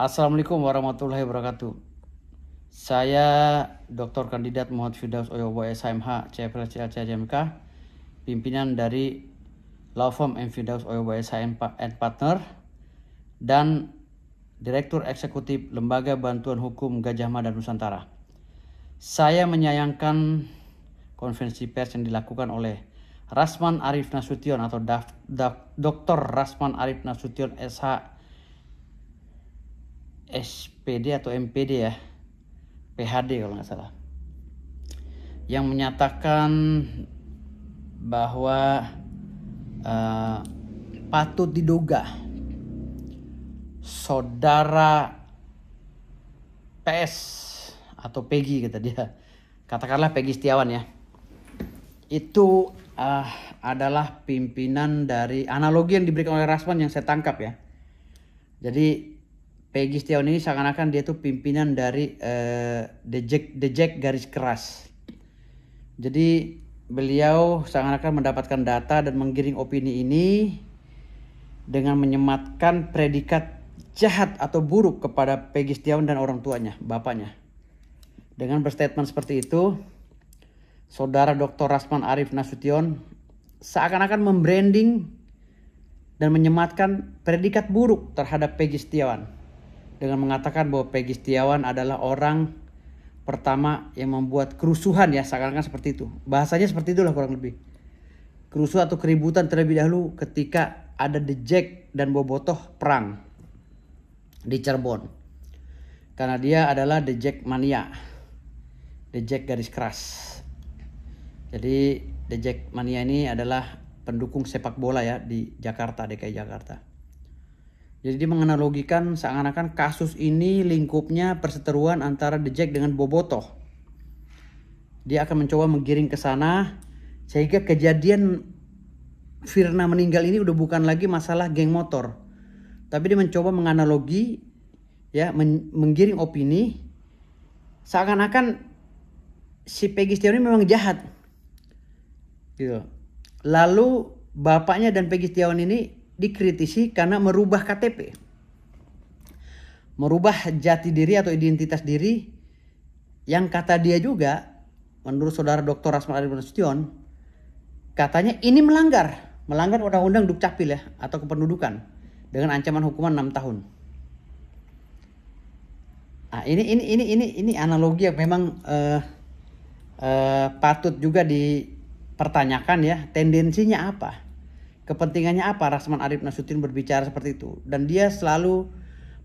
Assalamualaikum warahmatullahi wabarakatuh. Saya Dr. Kandidat Muhammad Firdaus Oyobo SHMH CFL CLC JMK, pimpinan dari Law Firm M. Firdaus Oyobo SHM and Partner dan Direktur Eksekutif Lembaga Bantuan Hukum Gajah Mada Nusantara. Saya menyayangkan konferensi pers yang dilakukan oleh Rasman Arif Nasution atau Dr. Rasman Arif Nasution SH SPD atau MPD ya, PhD kalau nggak salah, yang menyatakan bahwa patut diduga saudara PS atau Peggy kata dia, katakanlah Peggy Setiawan ya, itu adalah pimpinan dari analogi yang diberikan oleh Rasman yang saya tangkap ya. Jadi Peggy Setiawan ini seakan-akan dia tuh pimpinan dari The Jack garis keras. Jadi beliau seakan-akan mendapatkan data dan menggiring opini ini dengan menyematkan predikat jahat atau buruk kepada Peggy Setiawan dan orang tuanya, bapaknya. Dengan berstatement seperti itu, saudara Dr. Rasman Arif Nasution seakan-akan membranding dan menyematkan predikat buruk terhadap Peggy Setiawan dengan mengatakan bahwa Peggy Setiawan adalah orang pertama yang membuat kerusuhan ya, seakan-akan seperti itu. Bahasanya seperti itulah kurang lebih. Kerusuhan atau keributan terlebih dahulu ketika ada The Jack dan Bobotoh perang di Cirebon. Karena dia adalah The Jack mania. The Jack garis keras. Jadi The Jack mania ini adalah pendukung sepak bola ya di Jakarta, DKI Jakarta. Jadi dia menganalogikan seakan-akan kasus ini lingkupnya perseteruan antara The Jack dengan Bobotoh. Dia akan mencoba menggiring ke sana sehingga kejadian Firna meninggal ini udah bukan lagi masalah geng motor. Tapi dia mencoba menganalogi ya, menggiring opini seakan-akan si Peggy Setiawan ini memang jahat. Gitu. Lalu bapaknya dan Peggy Setiawan ini dikritisi karena merubah KTP, merubah jati diri atau identitas diri yang kata dia juga, menurut saudara Dr. Rasman Arif Nasution, katanya ini melanggar undang-undang Dukcapil ya atau kependudukan dengan ancaman hukuman 6 tahun. Nah, ini analogi yang memang patut juga dipertanyakan ya, tendensinya apa? Kepentingannya apa Rasman Arif Nasution berbicara seperti itu? Dan dia selalu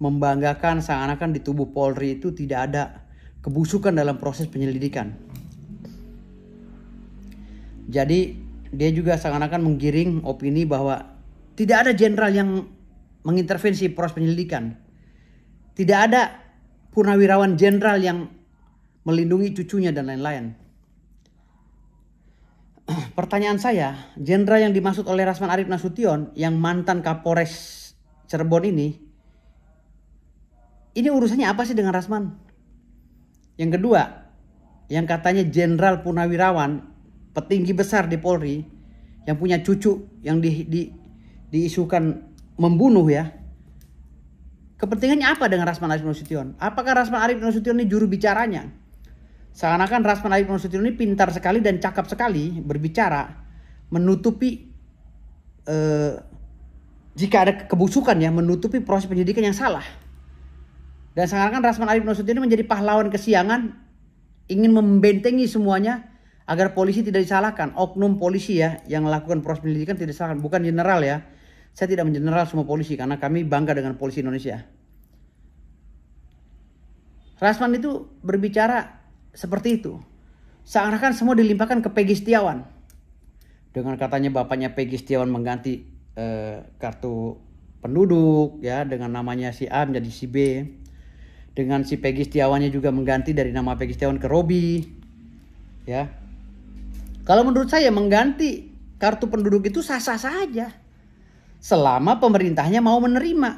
membanggakan seakan-akan di tubuh Polri itu tidak ada kebusukan dalam proses penyelidikan. Jadi dia juga seakan-akan menggiring opini bahwa tidak ada jenderal yang mengintervensi proses penyelidikan. Tidak ada purnawirawan jenderal yang melindungi cucunya dan lain-lain. Pertanyaan saya, jenderal yang dimaksud oleh Rasman Arif Nasution yang mantan Kapolres Cirebon ini urusannya apa sih dengan Rasman? Yang kedua, yang katanya jenderal purnawirawan, petinggi besar di Polri, yang punya cucu yang diisukan membunuh ya. Kepentingannya apa dengan Rasman Arif Nasution? Apakah Rasman Arif Nasution ini juru bicaranya? Seakan-akan Rasman Arif Nasution ini pintar sekali dan cakap sekali berbicara, menutupi jika ada kebusukan ya, menutupi proses penyidikan yang salah. Dan seakan-akan Rasman Arif Nasution ini menjadi pahlawan kesiangan, ingin membentengi semuanya agar polisi tidak disalahkan. Oknum polisi ya yang melakukan proses penyidikan tidak disalahkan, bukan general ya. Saya tidak mengeneral semua polisi karena kami bangga dengan polisi Indonesia. Rasman itu berbicara seperti itu. Seakan-akan semua dilimpahkan ke Peggy Setiawan. Dengan katanya bapaknya Peggy Setiawan mengganti kartu penduduk ya, dengan namanya si A menjadi si B. Dengan si Peggy Setiawannya juga mengganti dari nama Peggy Setiawan ke Robi. Ya. Kalau menurut saya mengganti kartu penduduk itu sah-sah saja. Selama pemerintahnya mau menerima.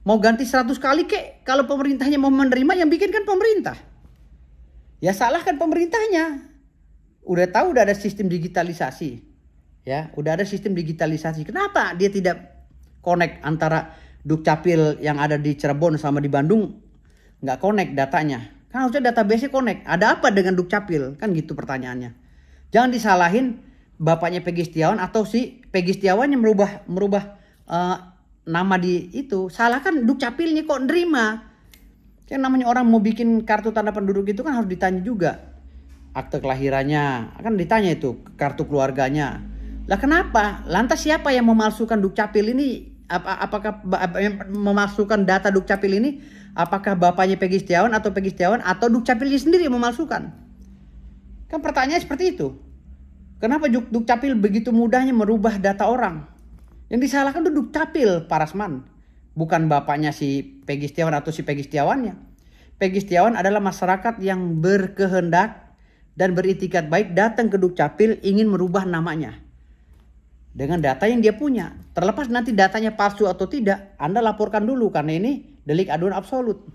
Mau ganti 100 kali kek, kalau pemerintahnya mau menerima yang bikin kan pemerintah. Ya salahkan pemerintahnya. Udah tahu udah ada sistem digitalisasi. Ya, udah ada sistem digitalisasi. Kenapa dia tidak connect antara Dukcapil yang ada di Cirebon sama di Bandung nggak connect datanya. Kan harusnya database-nya connect. Ada apa dengan Dukcapil? Kan gitu pertanyaannya. Jangan disalahin bapaknya Peggy Setiawan atau si Peggy Setiawan yang merubah nama di itu. Salahkan Dukcapilnya kok nerima. Kan namanya orang mau bikin kartu tanda penduduk itu kan harus ditanya juga. Akte kelahirannya, akan ditanya itu kartu keluarganya. Lah kenapa? Lantas siapa yang memalsukan Dukcapil ini? Apakah memasukkan data Dukcapil ini? Apakah bapaknya Peggy Setiawan atau Dukcapilnya sendiri yang memalsukan? Kan pertanyaannya seperti itu. Kenapa Dukcapil begitu mudahnya merubah data orang? Yang disalahkan itu Dukcapil, Parasman. Bukan bapaknya si Peggy Setiawan atau si Peggy Setiawannya. Peggy Setiawan adalah masyarakat yang berkehendak dan beritikat baik datang ke Dukcapil ingin merubah namanya. Dengan data yang dia punya. Terlepas nanti datanya palsu atau tidak, Anda laporkan dulu karena ini delik aduan absolut.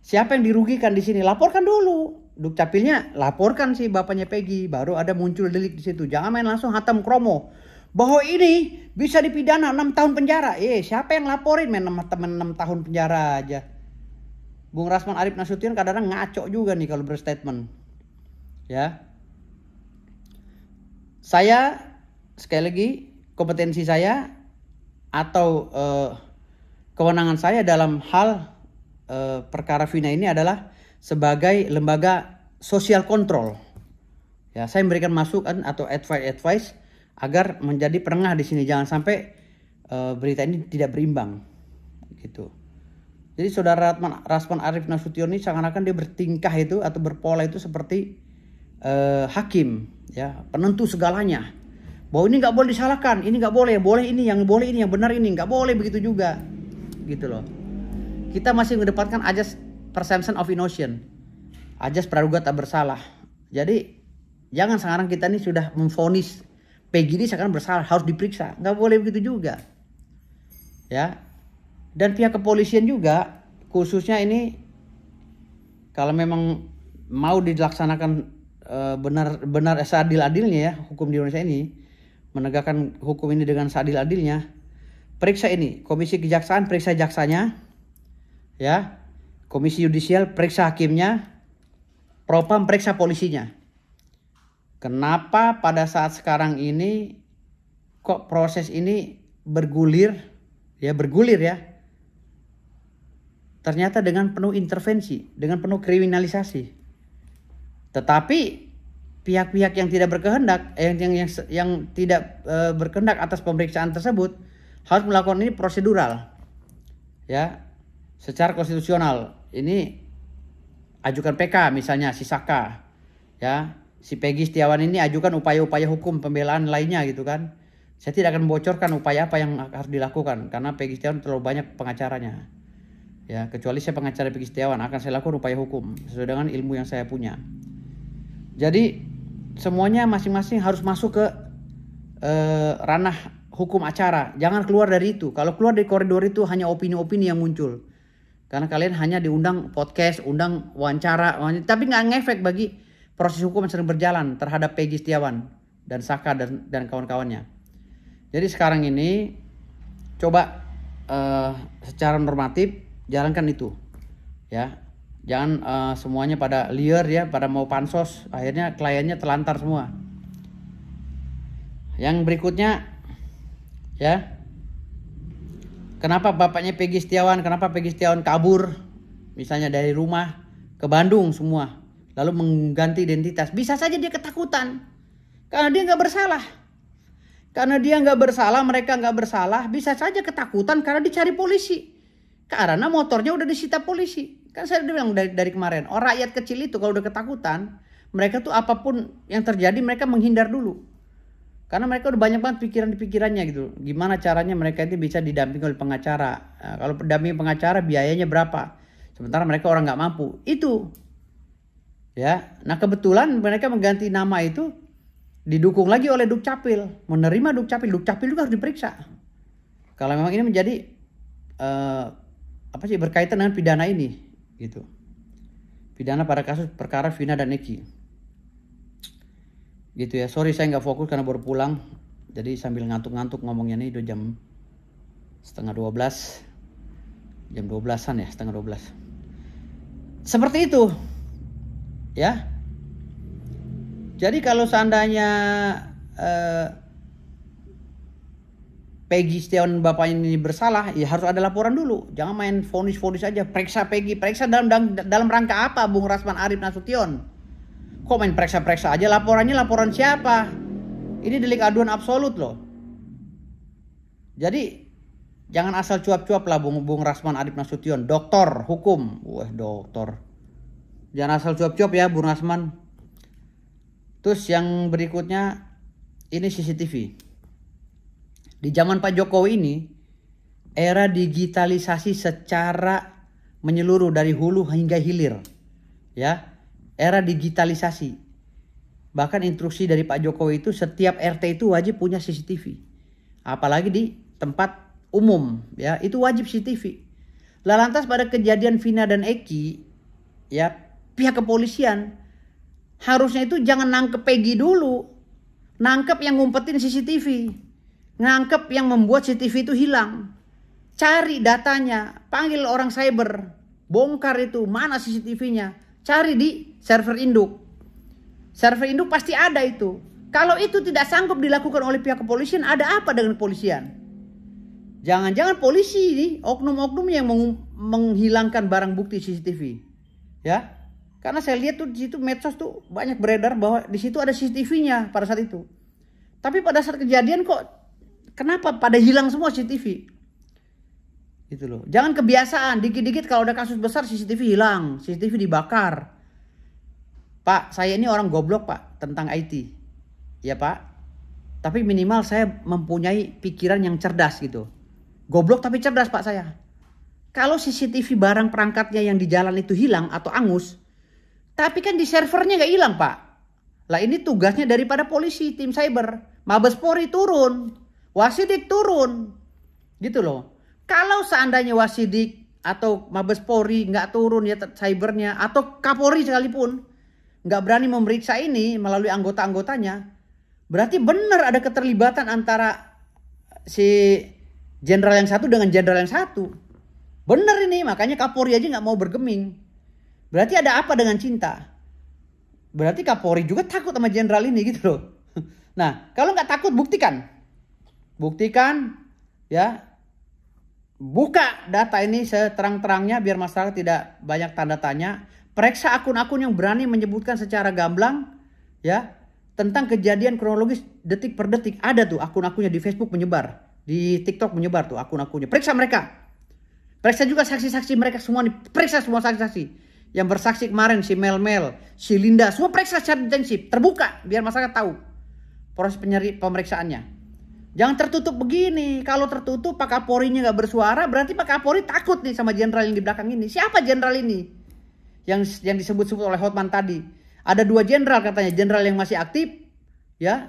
Siapa yang dirugikan di sini? Laporkan dulu. Dukcapilnya laporkan si bapaknya Peggy, baru ada muncul delik di situ. Jangan main langsung hatam kromo. Bahwa ini bisa dipidana 6 tahun penjara. Siapa yang laporin main 6 tahun penjara aja. Bung Rasman Arif Nasution kadang-kadang ngaco juga nih kalau berstatement. Ya. Saya sekali lagi kompetensi saya atau kewenangan saya dalam hal perkara Vina ini adalah sebagai lembaga sosial kontrol. Ya, saya memberikan masukan atau advice agar menjadi penengah di sini, jangan sampai berita ini tidak berimbang, gitu. Jadi saudara Rasman Arif Nasution ini seakan-akan dia bertingkah itu atau berpola itu seperti hakim, ya, penentu segalanya. Bahwa ini nggak boleh disalahkan, ini nggak boleh, boleh ini, yang benar ini, nggak boleh begitu juga, gitu loh. Kita masih mengedepankan ajas presumption of innocence, ajas praduga tak bersalah. Jadi jangan sekarang kita ini sudah memvonis Peggy ini sekarang bersalah, harus diperiksa, nggak boleh begitu juga, ya. Dan pihak kepolisian juga, khususnya ini kalau memang mau dilaksanakan benar seadil-adilnya ya hukum di Indonesia ini, menegakkan hukum ini dengan seadil-adilnya, periksa ini, komisi kejaksaan periksa jaksanya, ya, komisi yudisial periksa hakimnya, propam periksa polisinya. Kenapa pada saat sekarang ini kok proses ini bergulir ya, ternyata dengan penuh intervensi, dengan penuh kriminalisasi. Tetapi pihak-pihak yang tidak berkehendak, yang tidak berkehendak atas pemeriksaan tersebut harus melakukan ini prosedural, ya, secara konstitusional. Ini ajukan PK misalnya si Saka, ya, si Peggy Setiawan ini ajukan upaya-upaya hukum pembelaan lainnya gitu kan. Saya tidak akan membocorkan upaya apa yang harus dilakukan karena Peggy Setiawan terlalu banyak pengacaranya. Ya, kecuali saya pengacara Peggy Setiawan akan saya lakukan upaya hukum sesuai dengan ilmu yang saya punya. Jadi semuanya masing-masing harus masuk ke ranah hukum acara. Jangan keluar dari itu. Kalau keluar dari koridor itu hanya opini-opini yang muncul. Karena kalian hanya diundang podcast, undang wawancara, tapi nggak ngefek bagi proses hukum yang sedang berjalan terhadap Peggy Setiawan dan Saka dan kawan-kawannya. Jadi sekarang ini coba secara normatif jalankan itu, ya. Jangan semuanya pada liar ya, pada mau pansos, akhirnya kliennya telantar semua. Yang berikutnya, ya, kenapa bapaknya Peggy Setiawan, kenapa Peggy Setiawan kabur, misalnya dari rumah ke Bandung semua, lalu mengganti identitas? Bisa saja dia ketakutan, karena dia nggak bersalah. Karena dia nggak bersalah, mereka nggak bersalah, bisa saja ketakutan karena dicari polisi. Karena motornya udah disita polisi. Kan saya udah bilang dari kemarin, orang rakyat kecil itu kalau udah ketakutan, mereka tuh apapun yang terjadi mereka menghindar dulu. Karena mereka udah banyak banget pikirannya gitu. Gimana caranya mereka itu bisa didampingi oleh pengacara. Nah, kalau pendamping pengacara biayanya berapa? Sementara mereka orang nggak mampu. Itu. Ya, nah kebetulan mereka mengganti nama itu didukung lagi oleh Dukcapil, menerima Dukcapil juga harus diperiksa. Kalau memang ini menjadi berkaitan dengan pidana ini, gitu. Pidana pada kasus perkara Vina dan Eki. Gitu ya. Sorry saya nggak fokus karena baru pulang. Jadi sambil ngantuk-ngantuk ngomongnya nih, udah jam 11:30. Jam 12-an ya, setengah 12. Seperti itu. Ya. Jadi kalau seandainya Peggy Setiawan bapaknya ini bersalah, ya harus ada laporan dulu. Jangan main vonis-vonis aja. Periksa Peggy, periksa dalam rangka apa, Bung Rasman Arif Nasution? Kok main periksa-periksa aja? Laporannya laporan siapa? Ini delik aduan absolut loh. Jadi jangan asal cuap-cuap lah Bung Rasman Arif Nasution, doktor hukum. Wah, doktor. Jangan asal cuap-cuap ya Bung Rasman. Terus yang berikutnya, ini CCTV. Di zaman Pak Jokowi ini, era digitalisasi secara menyeluruh dari hulu hingga hilir. Ya, era digitalisasi. Bahkan instruksi dari Pak Jokowi itu setiap RT itu wajib punya CCTV. Apalagi di tempat umum, ya, itu wajib CCTV. Lantas pada kejadian Vina dan Eki, ya, pihak kepolisian harusnya itu jangan nangkep Peggy dulu. Nangkep yang ngumpetin CCTV. Nangkep yang membuat CCTV itu hilang. Cari datanya, panggil orang cyber, bongkar itu, mana CCTV-nya. Cari di server induk. Server induk pasti ada itu. Kalau itu tidak sanggup dilakukan oleh pihak kepolisian, ada apa dengan kepolisian? Jangan-jangan polisi ini oknum-oknum yang menghilangkan barang bukti CCTV. Ya. Karena saya lihat tuh di situ medsos tuh banyak beredar bahwa di situ ada CCTV-nya pada saat itu. Tapi pada saat kejadian kok kenapa pada hilang semua CCTV? Gitu loh. Jangan kebiasaan dikit-dikit kalau ada kasus besar CCTV hilang, CCTV dibakar. Pak, saya ini orang goblok Pak tentang IT. Ya Pak. Tapi minimal saya mempunyai pikiran yang cerdas gitu. Goblok tapi cerdas Pak saya. Kalau CCTV barang perangkatnya yang di jalan itu hilang atau angus, tapi kan di servernya nggak hilang Pak. Lah ini tugasnya daripada polisi, tim cyber. Mabes Polri turun. Wasidik turun. Gitu loh. Kalau seandainya Wasidik atau Mabes Polri nggak turun ya cybernya. Atau Kapolri sekalipun. Nggak berani memeriksa ini melalui anggota-anggotanya. Berarti benar ada keterlibatan antara si jenderal yang satu dengan jenderal yang satu. Benar ini. Makanya Kapolri aja nggak mau bergeming. Berarti ada apa dengan cinta? Berarti Kapolri juga takut sama jenderal ini gitu loh. Nah, kalau nggak takut buktikan. Buktikan ya. Buka data ini seterang-terangnya biar masyarakat tidak banyak tanda tanya. Periksa akun-akun yang berani menyebutkan secara gamblang ya tentang kejadian kronologis detik per detik. Ada tuh akun-akunnya di Facebook menyebar, di TikTok menyebar tuh akun-akunnya. Periksa mereka. Periksa juga saksi-saksi mereka semua nih. Periksa semua saksi-saksi. Yang bersaksi kemarin si Mel, si Linda, semua periksa secara intensif, terbuka biar masyarakat tahu proses pemeriksaannya. Jangan tertutup begini. Kalau tertutup Pak Kapolri-nya nggak bersuara, berarti Pak Kapolri takut nih sama jenderal yang di belakang ini. Siapa jenderal ini? Yang disebut-sebut oleh Hotman tadi. Ada 2 jenderal katanya, jenderal yang masih aktif, ya,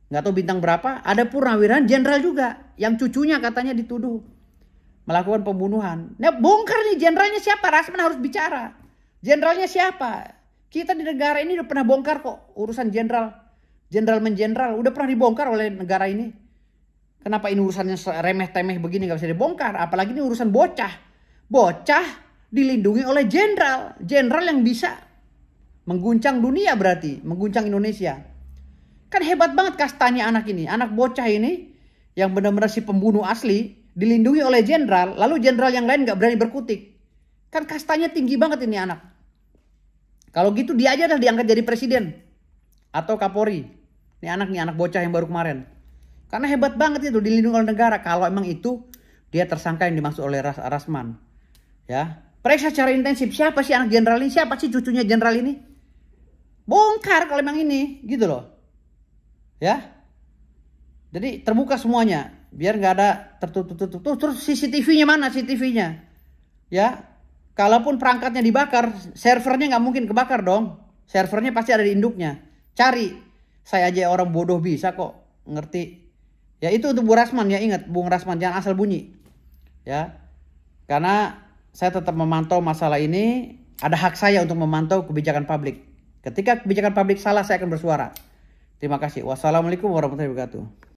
nggak tahu bintang berapa. Ada purnawirawan jenderal juga, yang cucunya katanya dituduh melakukan pembunuhan. Nah, bongkar nih jenderalnya siapa? Rasman harus bicara. Jenderalnya siapa? Kita di negara ini udah pernah bongkar kok urusan jenderal menjenderal udah pernah dibongkar oleh negara ini. Kenapa ini urusannya remeh-temeh begini nggak bisa dibongkar? Apalagi ini urusan bocah. Bocah dilindungi oleh jenderal yang bisa mengguncang dunia berarti, mengguncang Indonesia. Kan hebat banget kastanya anak ini, anak bocah ini yang benar-benar si pembunuh asli dilindungi oleh jenderal, lalu jenderal yang lain nggak berani berkutik. Kan kastanya tinggi banget ini anak. Kalau gitu dia aja dah diangkat jadi presiden atau Kapolri. Ini anak bocah yang baru kemarin. Karena hebat banget itu dilindungi oleh negara. Kalau emang itu dia tersangka yang dimaksud oleh Rasman. Ya, periksa secara intensif siapa sih anak jenderal ini, siapa sih cucunya jenderal ini. Bongkar kalau emang ini, gitu loh. Ya. Jadi terbuka semuanya, biar nggak ada tertutup. Terus CCTV-nya mana CCTV-nya? Ya. Kalaupun perangkatnya dibakar, servernya nggak mungkin kebakar dong. Servernya pasti ada di induknya. Cari. Saya aja orang bodoh bisa kok ngerti. Ya itu untuk Bung Rasman ya, ingat Bung Rasman jangan asal bunyi. Ya. Karena saya tetap memantau masalah ini, ada hak saya untuk memantau kebijakan publik. Ketika kebijakan publik salah saya akan bersuara. Terima kasih. Wassalamualaikum warahmatullahi wabarakatuh.